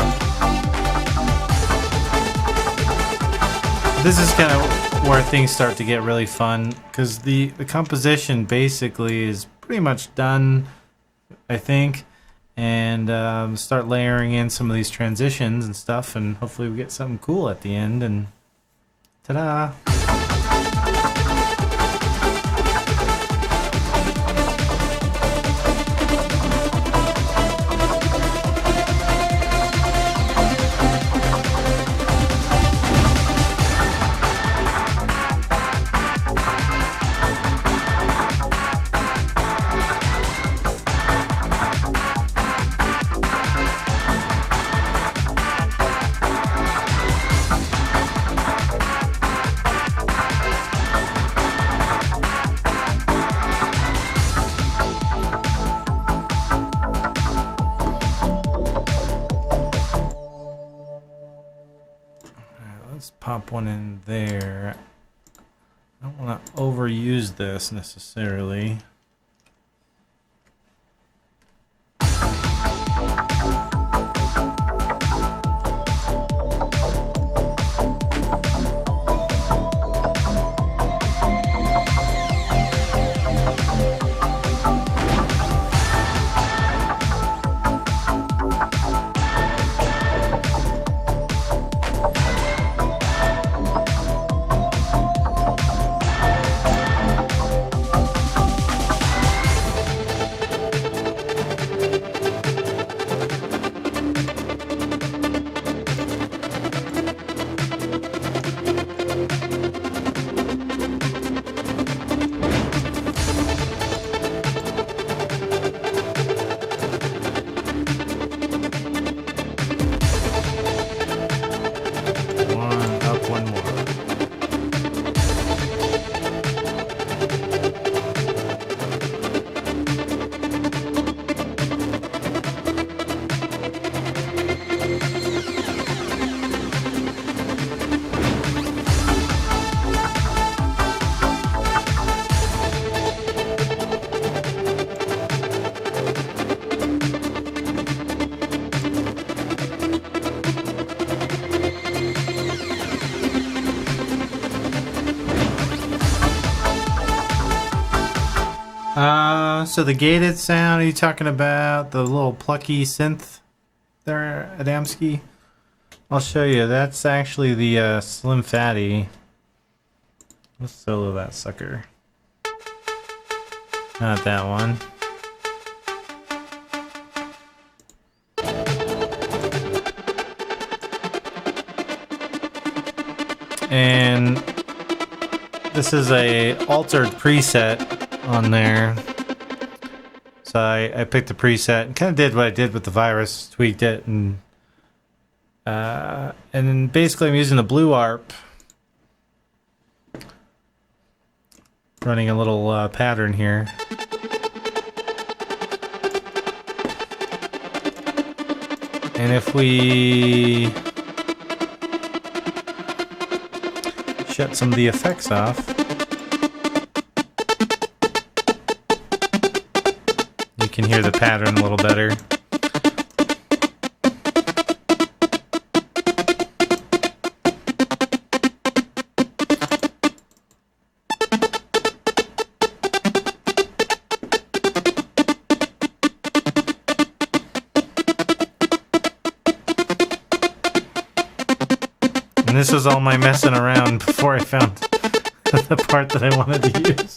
This is kind of where things start to get really fun, because the composition basically is pretty much done, I think, and start layering in some of these transitions and stuff, and hopefully we get something cool at the end, and ta-da! pop one in there. I don't want to overuse this necessarily. So the gated sound, are you talking about the little plucky synth there, Adamski? I'll show you. That's actually the Slim Fatty. Let's solo that sucker. Not that one. And this is a altered preset on there. So I picked the preset and kind of did what I did with the virus, tweaked it, and then basically I'm using the blue ARP, running a little pattern here. And if we shut some of the effects off, you can hear the pattern a little better. And this was all my messing around before I found the part that I wanted to use.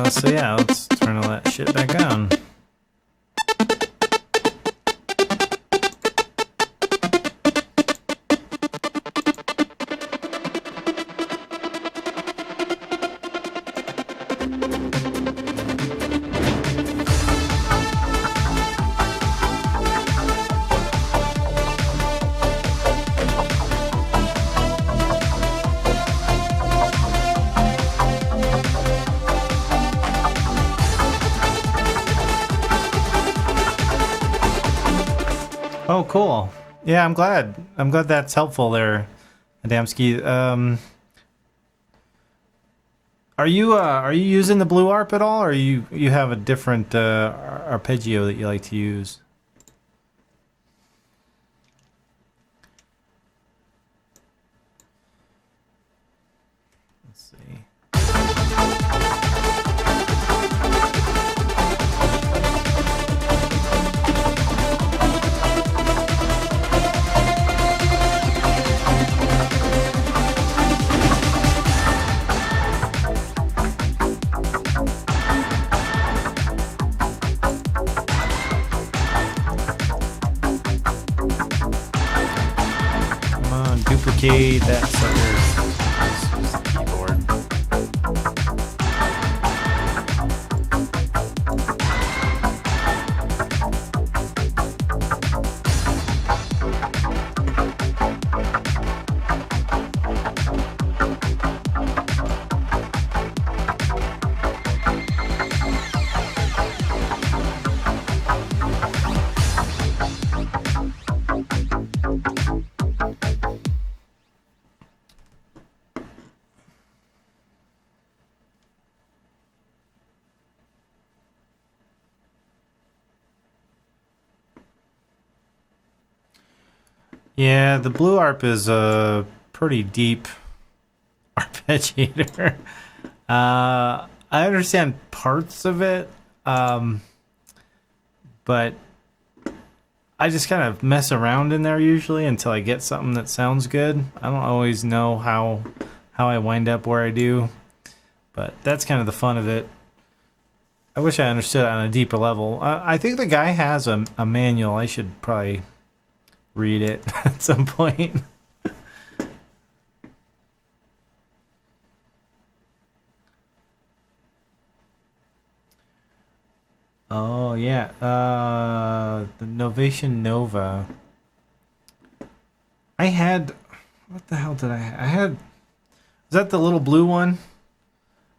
So yeah, let's turn all that shit back on. Oh, cool. Yeah, I'm glad. I'm glad that's helpful there, Adamski. Are you using the blue ARP at all, or you have a different arpeggio that you like to use? Let's see. Duplicate that sucker. Keyboard. Yeah, the blue ARP is a pretty deep arpeggiator. I understand parts of it, but I just kind of mess around in there usually until I get something that sounds good. I don't always know how I wind up where I do, but that's kind of the fun of it. I wish I understood it on a deeper level. I think the guy has a manual. I should probably read it at some point. Oh yeah, the Novation Nova. I had, what the hell did I had? Was that the little blue one?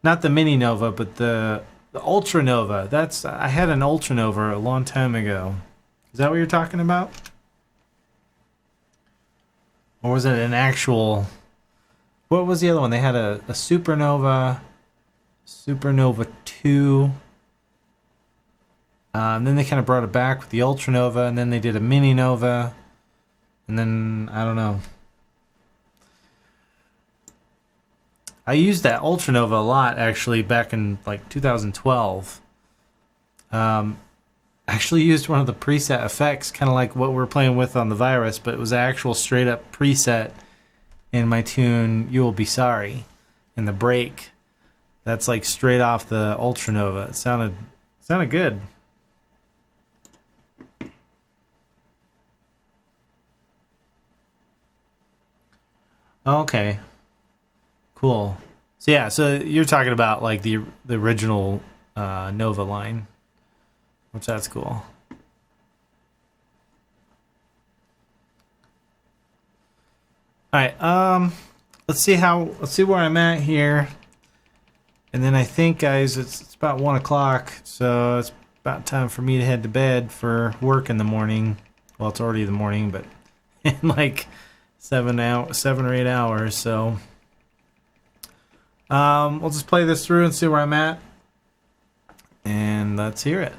Not the Mini Nova, but the Ultra Nova. I had an Ultra Nova a long time ago. Is that what you're talking about? Or was it an actual? What was the other one? They had a Supernova, Supernova 2. And then they kind of brought it back with the Ultra Nova, and then they did a Mini Nova, and then I don't know. I used that Ultra Nova a lot actually back in like 2012. Actually used one of the preset effects, kind of like what we're playing with on the Virus, but it was an actual straight up preset in my tune "You Will Be Sorry," in the break. That's like straight off the Ultra Nova. It sounded good. Okay, cool. So yeah, so you're talking about like the original Nova line, which that's cool. All right, let's see where I'm at here, and then I think, guys, it's about 1 o'clock, so it's about time for me to head to bed for work in the morning. Well, it's already the morning, but in like 7 or 8 hours. So we'll just play this through and see where I'm at, and let's hear it.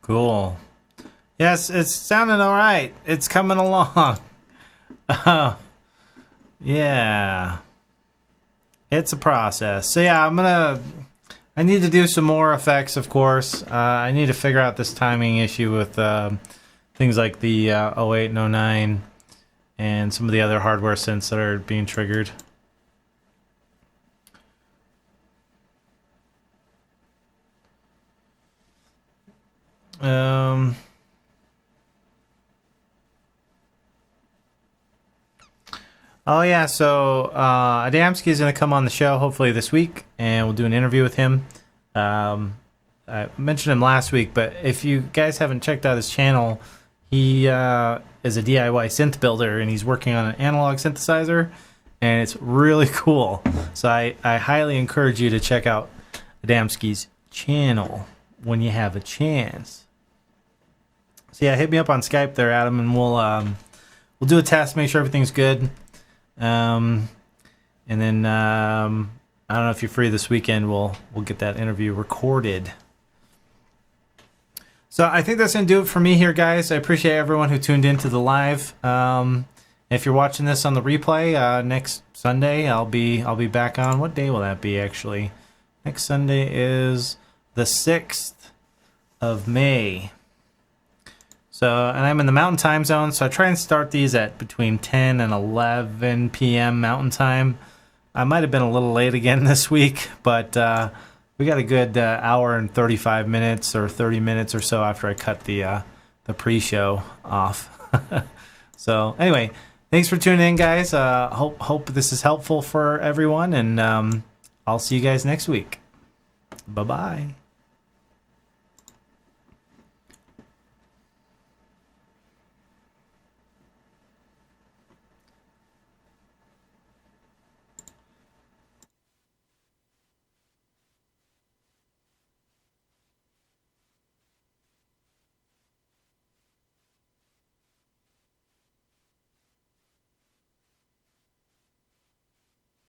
Cool. Yes, it's sounding all right. It's coming along. Yeah. It's a process. So yeah, I need to do some more effects, of course. I need to figure out this timing issue with things like the 08 and 09 and some of the other hardware synths that are being triggered. Oh yeah, so Adamski is going to come on the show hopefully this week, and we'll do an interview with him. I mentioned him last week, but if you guys haven't checked out his channel, he is a DIY synth builder, and he's working on an analog synthesizer, and it's really cool. So I highly encourage you to check out Adamski's channel when you have a chance. So yeah, hit me up on Skype there, Adam, and we'll do a test, make sure everything's good. And then I don't know if you're free this weekend. We'll get that interview recorded. So I think that's gonna do it for me here, guys. I appreciate everyone who tuned into the live. If you're watching this on the replay, next Sunday I'll be back on. What day will that be? Actually, next Sunday is the 6th of May. So, and I'm in the Mountain Time Zone, so I try and start these at between 10 and 11 p.m. Mountain Time. I might have been a little late again this week, but we got a good hour and 35 minutes or 30 minutes or so after I cut the pre-show off. So, anyway, thanks for tuning in, guys. Hope this is helpful for everyone, and I'll see you guys next week. Bye-bye.